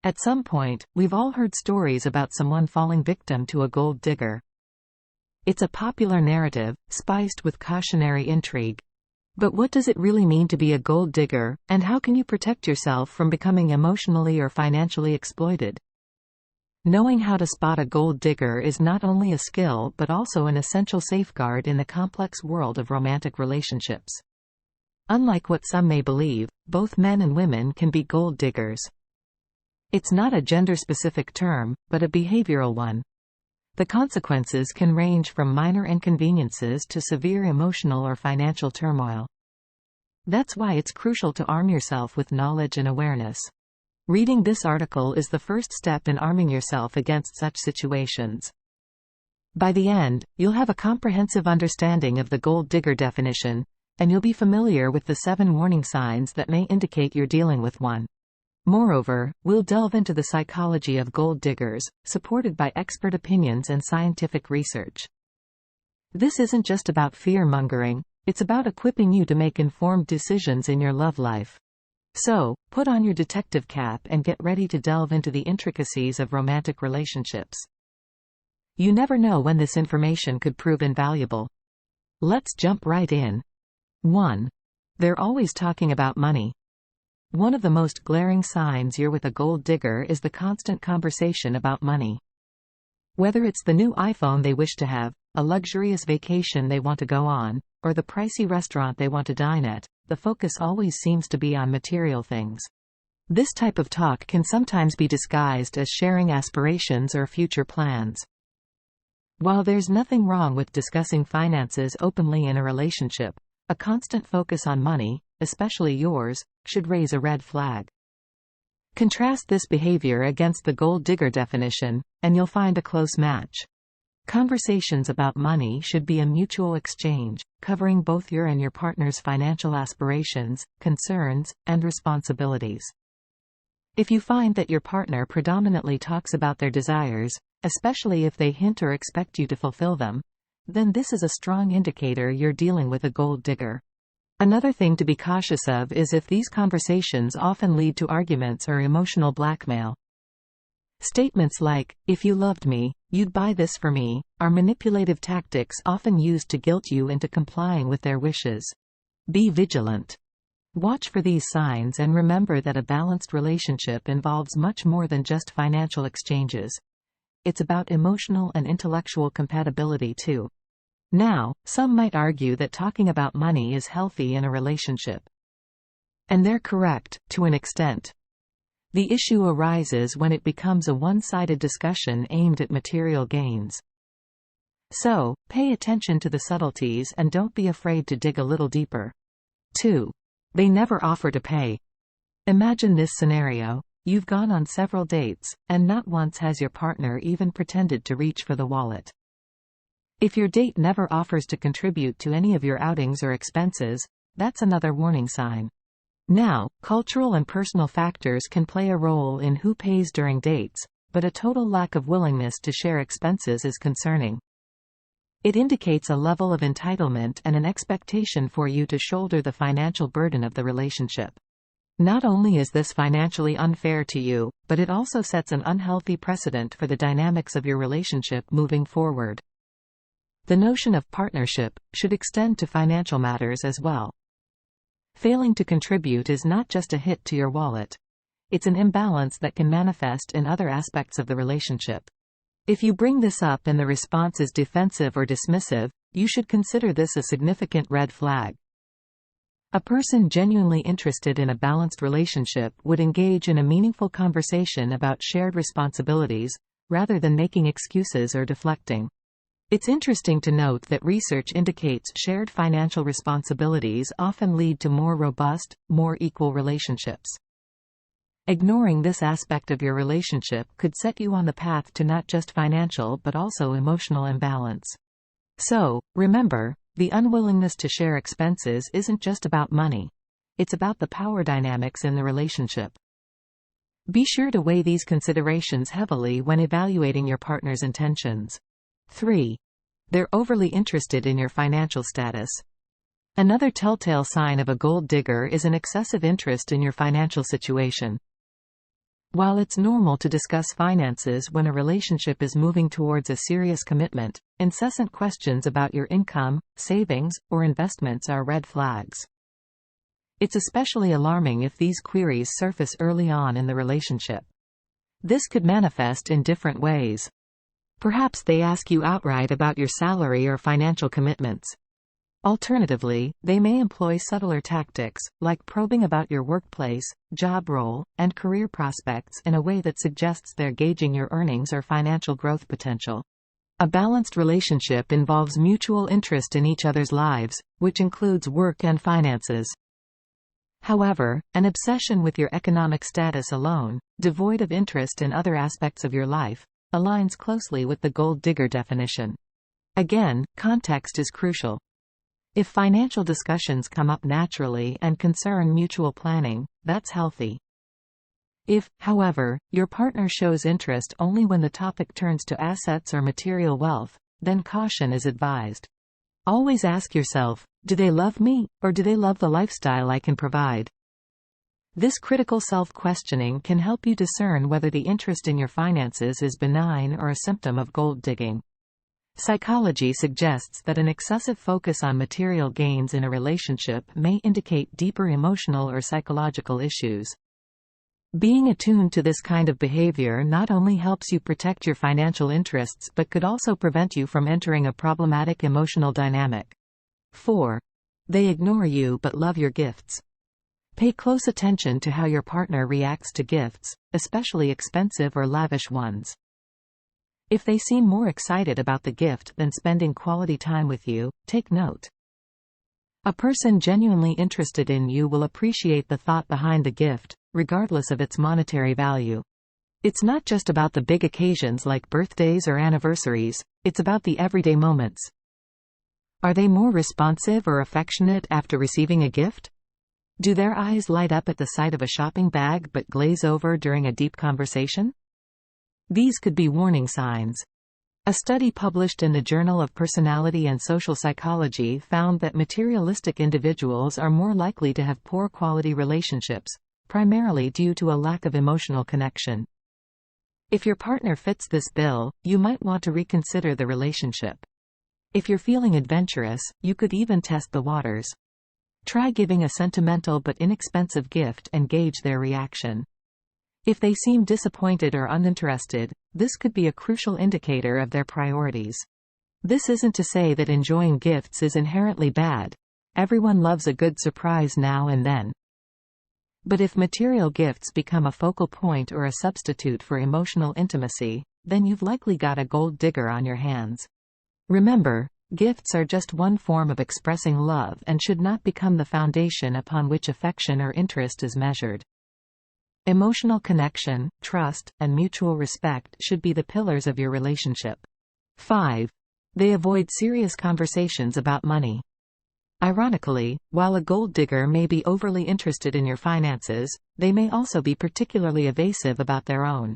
At some point, we've all heard stories about someone falling victim to a gold digger. It's a popular narrative, spiced with cautionary intrigue. But what does it really mean to be a gold digger, and how can you protect yourself from becoming emotionally or financially exploited? Knowing how to spot a gold digger is not only a skill but also an essential safeguard in the complex world of romantic relationships. Unlike what some may believe, both men and women can be gold diggers. It's not a gender-specific term, but a behavioral one. The consequences can range from minor inconveniences to severe emotional or financial turmoil. That's why it's crucial to arm yourself with knowledge and awareness. Reading this article is the first step in arming yourself against such situations. By the end, you'll have a comprehensive understanding of the gold digger definition, and you'll be familiar with the 7 warning signs that may indicate you're dealing with one. Moreover, we'll delve into the psychology of gold diggers, supported by expert opinions and scientific research. This isn't just about fear-mongering, it's about equipping you to make informed decisions in your love life. So, put on your detective cap and get ready to delve into the intricacies of romantic relationships. You never know when this information could prove invaluable. Let's jump right in. 1. They're always talking about money. One of the most glaring signs you're with a gold digger is the constant conversation about money. Whether it's the new iPhone they wish to have, a luxurious vacation they want to go on, or the pricey restaurant they want to dine at, the focus always seems to be on material things. This type of talk can sometimes be disguised as sharing aspirations or future plans. While there's nothing wrong with discussing finances openly in a relationship, a constant focus on money, especially yours, should raise a red flag. Contrast this behavior against the gold digger definition, and you'll find a close match. Conversations about money should be a mutual exchange, covering both your and your partner's financial aspirations, concerns, and responsibilities. If you find that your partner predominantly talks about their desires, especially if they hint or expect you to fulfill them, then this is a strong indicator you're dealing with a gold digger. Another thing to be cautious of is if these conversations often lead to arguments or emotional blackmail. Statements like, "If you loved me, you'd buy this for me," are manipulative tactics often used to guilt you into complying with their wishes. Be vigilant. Watch for these signs and remember that a balanced relationship involves much more than just financial exchanges. It's about emotional and intellectual compatibility too. Now, some might argue that talking about money is healthy in a relationship. And they're correct, to an extent. The issue arises when it becomes a one-sided discussion aimed at material gains. So, pay attention to the subtleties and don't be afraid to dig a little deeper. 2. They never offer to pay. Imagine this scenario. You've gone on several dates, and not once has your partner even pretended to reach for the wallet. If your date never offers to contribute to any of your outings or expenses, that's another warning sign. Now, cultural and personal factors can play a role in who pays during dates, but a total lack of willingness to share expenses is concerning. It indicates a level of entitlement and an expectation for you to shoulder the financial burden of the relationship. Not only is this financially unfair to you, but it also sets an unhealthy precedent for the dynamics of your relationship moving forward. The notion of partnership should extend to financial matters as well. Failing to contribute is not just a hit to your wallet. It's an imbalance that can manifest in other aspects of the relationship. If you bring this up and the response is defensive or dismissive, you should consider this a significant red flag. A person genuinely interested in a balanced relationship would engage in a meaningful conversation about shared responsibilities, rather than making excuses or deflecting. It's interesting to note that research indicates shared financial responsibilities often lead to more robust, more equal relationships. Ignoring this aspect of your relationship could set you on the path to not just financial but also emotional imbalance. So, remember, the unwillingness to share expenses isn't just about money. It's about the power dynamics in the relationship. Be sure to weigh these considerations heavily when evaluating your partner's intentions. 3. They're overly interested in your financial status. Another telltale sign of a gold digger is an excessive interest in your financial situation. While it's normal to discuss finances when a relationship is moving towards a serious commitment, incessant questions about your income, savings, or investments are red flags. It's especially alarming if these queries surface early on in the relationship. This could manifest in different ways. Perhaps they ask you outright about your salary or financial commitments. Alternatively, they may employ subtler tactics, like probing about your workplace, job role, and career prospects in a way that suggests they're gauging your earnings or financial growth potential. A balanced relationship involves mutual interest in each other's lives, which includes work and finances. However, an obsession with your economic status alone, devoid of interest in other aspects of your life, aligns closely with the gold digger definition. Again, context is crucial. If financial discussions come up naturally and concern mutual planning, that's healthy. If, however, your partner shows interest only when the topic turns to assets or material wealth, then caution is advised. Always ask yourself, do they love me, or do they love the lifestyle I can provide? This critical self-questioning can help you discern whether the interest in your finances is benign or a symptom of gold digging. Psychology suggests that an excessive focus on material gains in a relationship may indicate deeper emotional or psychological issues. Being attuned to this kind of behavior not only helps you protect your financial interests but could also prevent you from entering a problematic emotional dynamic. 4. They ignore you but love your gifts. Pay close attention to how your partner reacts to gifts, especially expensive or lavish ones. If they seem more excited about the gift than spending quality time with you, take note. A person genuinely interested in you will appreciate the thought behind the gift, regardless of its monetary value. It's not just about the big occasions like birthdays or anniversaries, it's about the everyday moments. Are they more responsive or affectionate after receiving a gift? Do their eyes light up at the sight of a shopping bag but glaze over during a deep conversation? These could be warning signs. A study published in the Journal of Personality and Social Psychology found that materialistic individuals are more likely to have poor quality relationships, primarily due to a lack of emotional connection. If your partner fits this bill, you might want to reconsider the relationship. If you're feeling adventurous, you could even test the waters. Try giving a sentimental but inexpensive gift and gauge their reaction. If they seem disappointed or uninterested, this could be a crucial indicator of their priorities. This isn't to say that enjoying gifts is inherently bad. Everyone loves a good surprise now and then. But if material gifts become a focal point or a substitute for emotional intimacy, then you've likely got a gold digger on your hands. Remember, gifts are just one form of expressing love and should not become the foundation upon which affection or interest is measured. Emotional connection, trust, and mutual respect should be the pillars of your relationship. 5. They avoid serious conversations about money. Ironically, while a gold digger may be overly interested in your finances, they may also be particularly evasive about their own.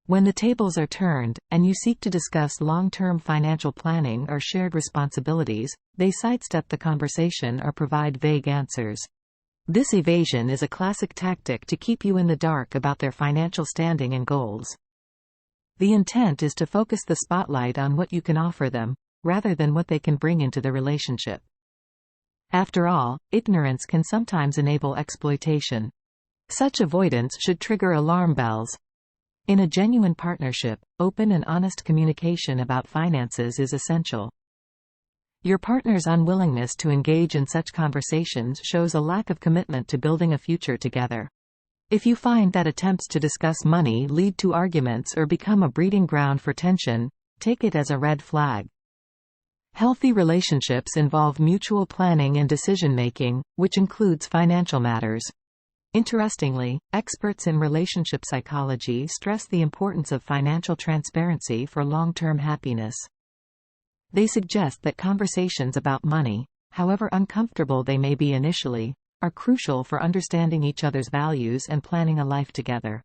When the tables are turned, and you seek to discuss long-term financial planning or shared responsibilities, they sidestep the conversation or provide vague answers. This evasion is a classic tactic to keep you in the dark about their financial standing and goals. The intent is to focus the spotlight on what you can offer them, rather than what they can bring into the relationship. After all, ignorance can sometimes enable exploitation. Such avoidance should trigger alarm bells. In a genuine partnership, open and honest communication about finances is essential. Your partner's unwillingness to engage in such conversations shows a lack of commitment to building a future together. If you find that attempts to discuss money lead to arguments or become a breeding ground for tension, take it as a red flag. Healthy relationships involve mutual planning and decision-making, which includes financial matters. Interestingly, experts in relationship psychology stress the importance of financial transparency for long-term happiness. They suggest that conversations about money, however uncomfortable they may be initially, are crucial for understanding each other's values and planning a life together.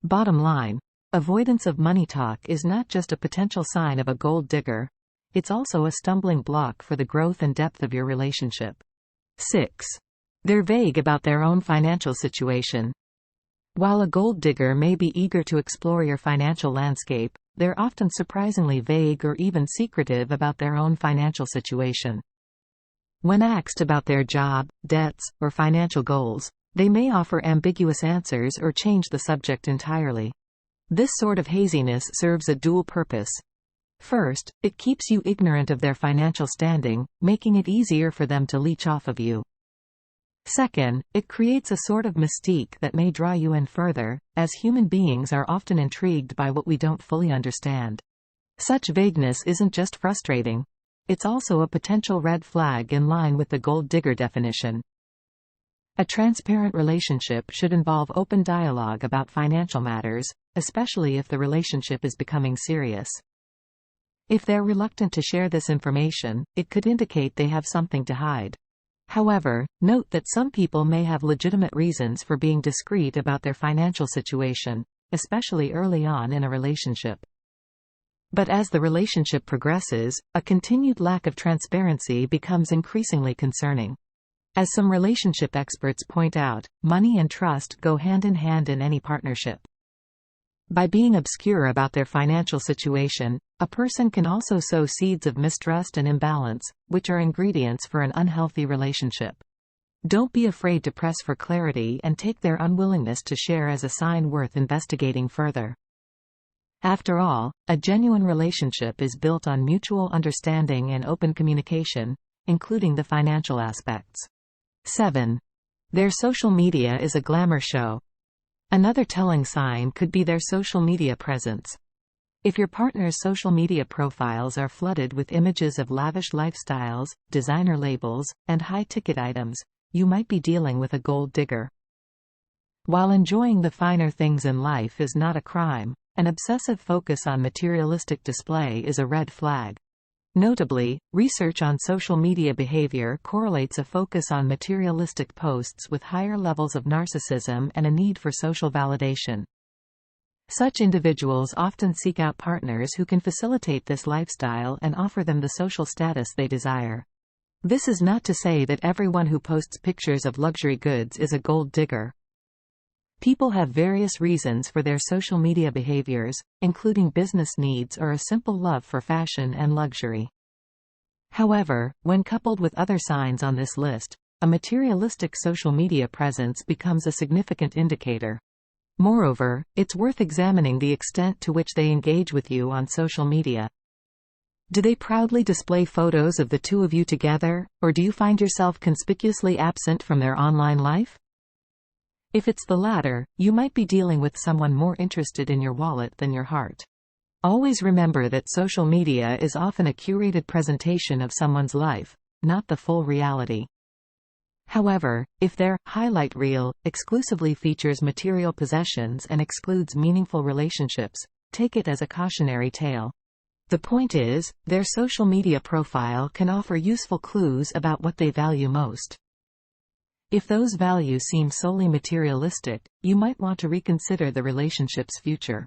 Bottom line, avoidance of money talk is not just a potential sign of a gold digger, it's also a stumbling block for the growth and depth of your relationship. 6. They're vague about their own financial situation. While a gold digger may be eager to explore your financial landscape, they're often surprisingly vague or even secretive about their own financial situation. When asked about their job, debts, or financial goals, they may offer ambiguous answers or change the subject entirely. This sort of haziness serves a dual purpose. First, it keeps you ignorant of their financial standing, making it easier for them to leech off of you. Second, it creates a sort of mystique that may draw you in further, as human beings are often intrigued by what we don't fully understand. Such vagueness isn't just frustrating. It's also a potential red flag in line with the gold digger definition. A transparent relationship should involve open dialogue about financial matters, especially if the relationship is becoming serious. If they're reluctant to share this information, it could indicate they have something to hide. However, note that some people may have legitimate reasons for being discreet about their financial situation, especially early on in a relationship. But as the relationship progresses, a continued lack of transparency becomes increasingly concerning. As some relationship experts point out, money and trust go hand in hand in any partnership. By being obscure about their financial situation, a person can also sow seeds of mistrust and imbalance, which are ingredients for an unhealthy relationship. Don't be afraid to press for clarity and take their unwillingness to share as a sign worth investigating further. After all, a genuine relationship is built on mutual understanding and open communication, including the financial aspects. 7. Their social media is a glamour show. Another telling sign could be their social media presence. If your partner's social media profiles are flooded with images of lavish lifestyles, designer labels, and high-ticket items, you might be dealing with a gold digger. While enjoying the finer things in life is not a crime, an obsessive focus on materialistic display is a red flag. Notably, research on social media behavior correlates a focus on materialistic posts with higher levels of narcissism and a need for social validation. Such individuals often seek out partners who can facilitate this lifestyle and offer them the social status they desire. This is not to say that everyone who posts pictures of luxury goods is a gold digger. People have various reasons for their social media behaviors, including business needs or a simple love for fashion and luxury. However, when coupled with other signs on this list, a materialistic social media presence becomes a significant indicator. Moreover, it's worth examining the extent to which they engage with you on social media. Do they proudly display photos of the two of you together, or do you find yourself conspicuously absent from their online life? If it's the latter, you might be dealing with someone more interested in your wallet than your heart. Always remember that social media is often a curated presentation of someone's life, not the full reality. However, if their highlight reel exclusively features material possessions and excludes meaningful relationships, take it as a cautionary tale. The point is, their social media profile can offer useful clues about what they value most. If those values seem solely materialistic, you might want to reconsider the relationship's future.